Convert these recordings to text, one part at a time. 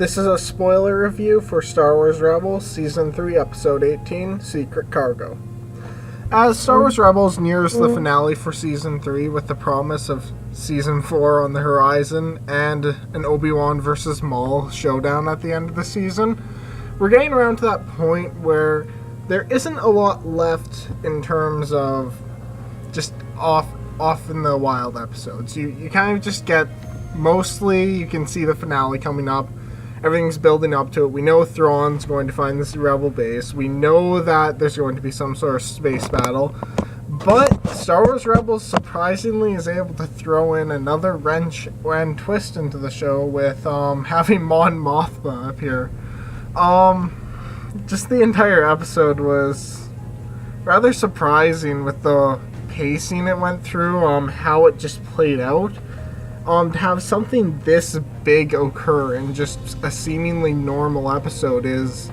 This is a spoiler review for Star Wars Rebels Season 3, Episode 18, Secret Cargo. As Star Wars Rebels nears the finale for Season 3 with the promise of Season 4 on the horizon and an Obi-Wan vs. Maul showdown at the end of the season, we're getting around to that point where there isn't a lot left in terms of just off in the wild episodes. You kind of just get, mostly you can see the finale coming up. Everything's building up to it. We know Thrawn's going to find this rebel base. We know that there's going to be some sort of space battle. But Star Wars Rebels surprisingly is able to throw in another wrench and twist into the show with having Mon Mothma appear. Just the entire episode was rather surprising with the pacing it went through, how it just played out. To have something this big occur in just a seemingly normal episode is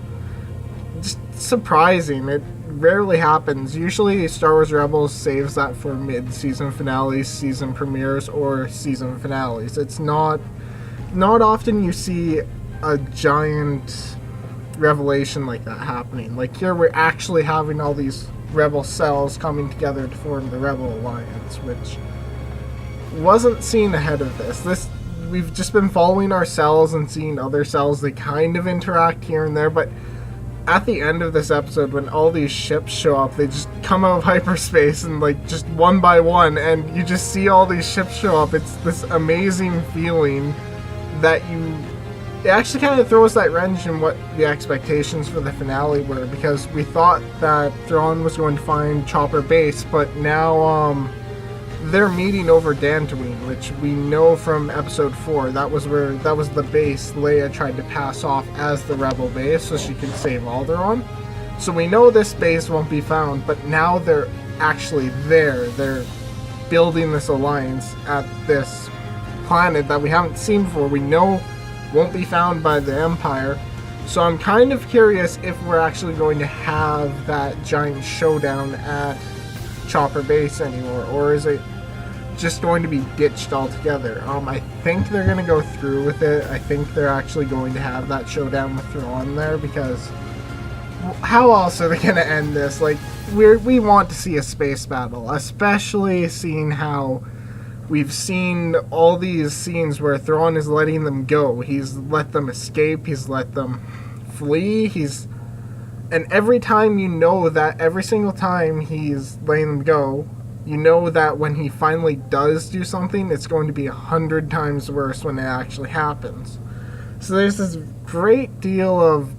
just surprising. It rarely happens. Usually Star Wars Rebels saves that for mid-season finales, season premieres, or season finales. It's not often you see a giant revelation like that happening. Like here we're actually having all these rebel cells coming together to form the Rebel Alliance, which wasn't seen ahead of this. We've just been following our cells and seeing other cells. They kind of interact here and there, but at the end of this episode, when all these ships show up, they just come out of hyperspace and just one by one, and you just see all these ships show up. It's this amazing feeling that it actually kind of throws that wrench in what the expectations for the finale were, because we thought that Thrawn was going to find Chopper Base, but now they're meeting over Dantooine, which we know from Episode 4. That was the base Leia tried to pass off as the Rebel base so she could save Alderaan. So we know this base won't be found, but now they're actually there. They're building this alliance at this planet that we haven't seen before. We know won't be found by the Empire. So I'm kind of curious if we're actually going to have that giant showdown at Chopper Base anymore, or is it just going to be ditched altogether? I think they're going to go through with it. I think they're actually going to have that showdown with Thrawn there, because how else are they going to end this? We want to see a space battle, especially seeing how we've seen all these scenes where Thrawn is letting them go. He's let them escape, he's let them flee, and every time you know that, every single time he's letting them go, you know that when he finally does do something, it's going to be 100 times worse when it actually happens. So there's this great deal of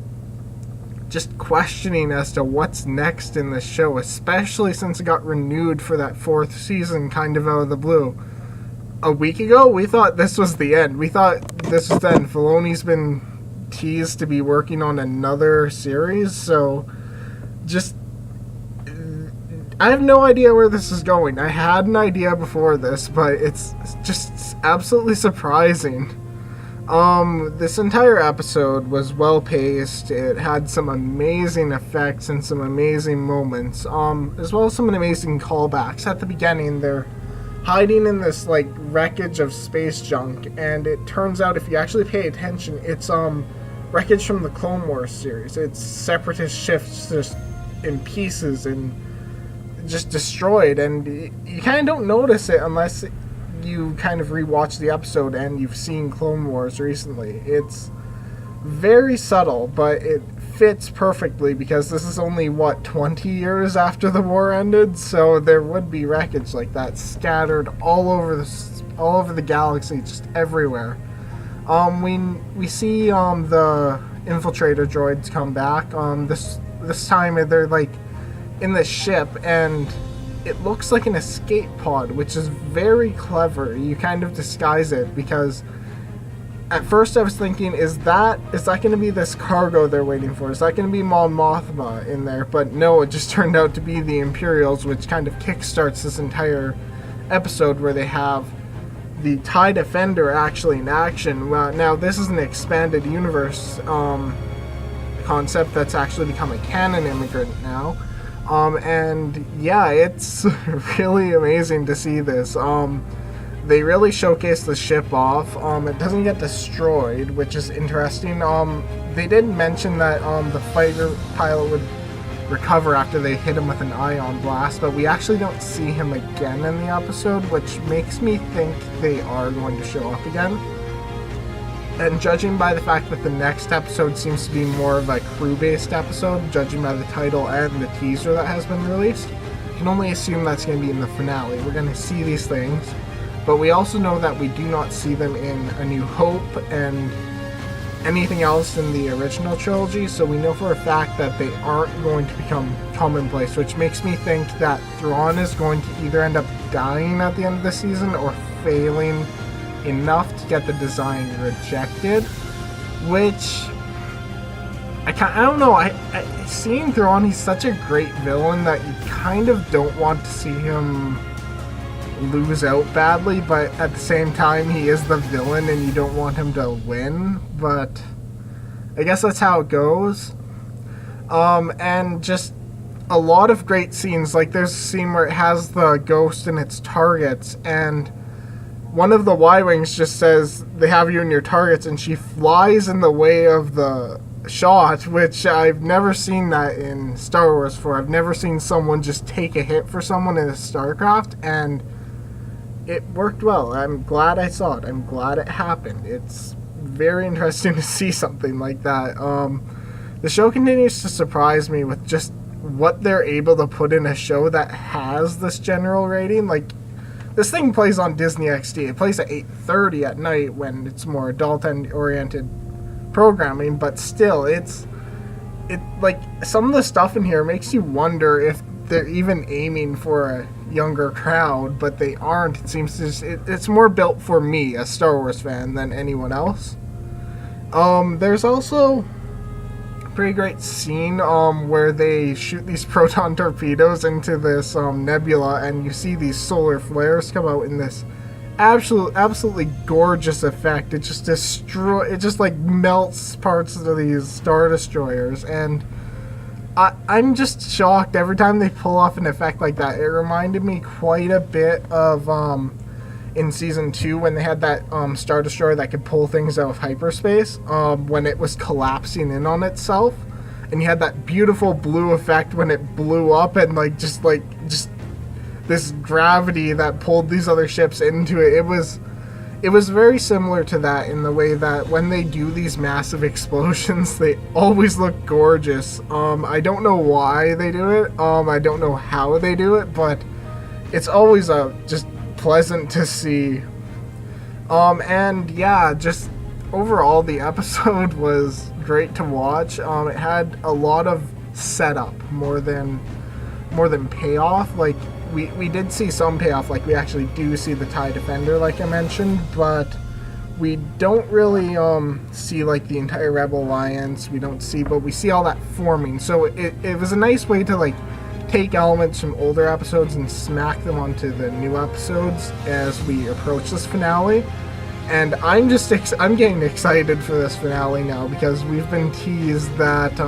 just questioning as to what's next in this show, especially since it got renewed for that 4th season kind of out of the blue. A week ago, we thought this was the end. We thought this was the end. Filoni's been teased to be working on another series, so I have no idea where this is going. I had an idea before this, but it's just absolutely surprising. This entire episode was well paced. It had some amazing effects and some amazing moments, as well as some amazing callbacks. At the beginning, they're hiding in this wreckage of space junk, and it turns out, if you actually pay attention, it's wreckage from the Clone Wars series. It's separatist ships just in pieces and just destroyed, and you kind of don't notice it unless you kind of rewatch the episode and you've seen Clone Wars recently. It's very subtle, but it fits perfectly because this is only 20 years after the war ended, so there would be wreckage like that scattered all over the galaxy, just everywhere. We see the infiltrator droids come back. This time they're in the ship, and it looks like an escape pod, which is very clever. You kind of disguise it, because at first I was thinking, is that going to be this cargo they're waiting for? Is that going to be Mon Mothma in there? But no, it just turned out to be the Imperials, which kind of kickstarts this entire episode where they have the TIE Defender actually in action. Well, now this is an expanded universe concept that's actually become a canon immigrant now. And yeah, it's really amazing to see this. they really showcase the ship off. It doesn't get destroyed, which is interesting. They did mention that the fighter pilot would recover after they hit him with an ion blast, but we actually don't see him again in the episode, which makes me think they are going to show up again. And judging by the fact that the next episode seems to be more of a crew-based episode, judging by the title and the teaser that has been released, I can only assume that's going to be in the finale. We're going to see these things, but we also know that we do not see them in A New Hope and anything else in the original trilogy, so we know for a fact that they aren't going to become commonplace, which makes me think that Thrawn is going to either end up dying at the end of the season or failing enough to get the design rejected, which I don't know. Seeing Thrawn, he's such a great villain that you kind of don't want to see him lose out badly, but at the same time he is the villain and you don't want him to win, but I guess that's how it goes. And just a lot of great scenes. Like there's a scene where it has the ghost and its targets, and one of the Y-Wings just says, "They have you in your targets," and she flies in the way of the shot, which I've never seen that in Star Wars before. I've never seen someone just take a hit for someone in a StarCraft, and it worked well. I'm glad I saw it. I'm glad it happened. It's very interesting to see something like that. The show continues to surprise me with just what they're able to put in a show that has this general rating. Like, this thing plays on Disney XD. It plays at 8:30 at night when it's more adult-oriented programming, but still, it like some of the stuff in here makes you wonder if they're even aiming for a younger crowd, but they aren't. It seems to it's more built for me, a Star Wars fan, than anyone else. There's also a pretty great scene where they shoot these proton torpedoes into this nebula, and you see these solar flares come out in this absolutely gorgeous effect. It just like melts parts of these Star Destroyers, and I'm just shocked every time they pull off an effect like that. It reminded me quite a bit of in Season 2 when they had that Star Destroyer that could pull things out of hyperspace when it was collapsing in on itself, and you had that beautiful blue effect when it blew up, and just this gravity that pulled these other ships into it. It was very similar to that in the way that when they do these massive explosions, they always look gorgeous. I don't know why they do it. I don't know how they do it, but it's always just pleasant to see. And yeah, just overall the episode was great to watch. It had a lot of setup more than payoff. Like we did see some payoff, like we actually do see the TIE Defender like I mentioned, but we don't really see like the entire Rebel Alliance. But we see all that forming, so it was a nice way to like take elements from older episodes and smack them onto the new episodes as we approach this finale. And I'm getting excited for this finale now, because we've been teased that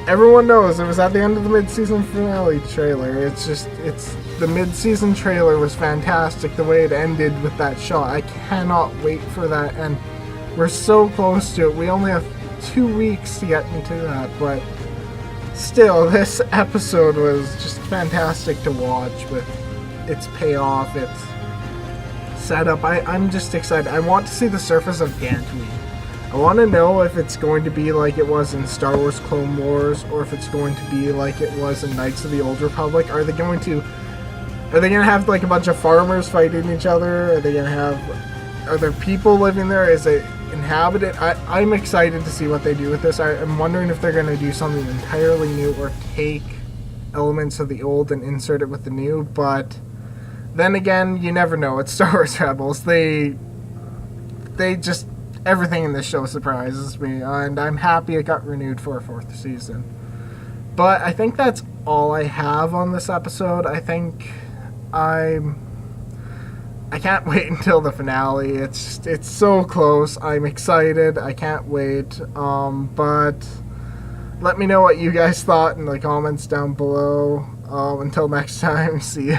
everyone knows it was at the end of the mid-season finale trailer. The mid-season trailer was fantastic, the way it ended with that shot. I cannot wait for that, and we're so close to it. We only have 2 weeks to get into that, but still, this episode was just fantastic to watch with its payoff, its setup. I'm just excited. I want to see the surface of Dantooine. I want to know if it's going to be like it was in Star Wars Clone Wars, or if it's going to be like it was in Knights of the Old Republic. Are they going to have like a bunch of farmers fighting each other? Are there people living there? Is it inhabited? I'm excited to see what they do with this. I'm wondering if they're going to do something entirely new or take elements of the old and insert it with the new, but then again, you never know. It's Star Wars Rebels. They just, everything in this show surprises me, and I'm happy it got renewed for a 4th season. But I think that's all I have on this episode. I think I can't wait until the finale. It's so close. I'm excited. I can't wait. But let me know what you guys thought in the comments down below. Until next time, see you.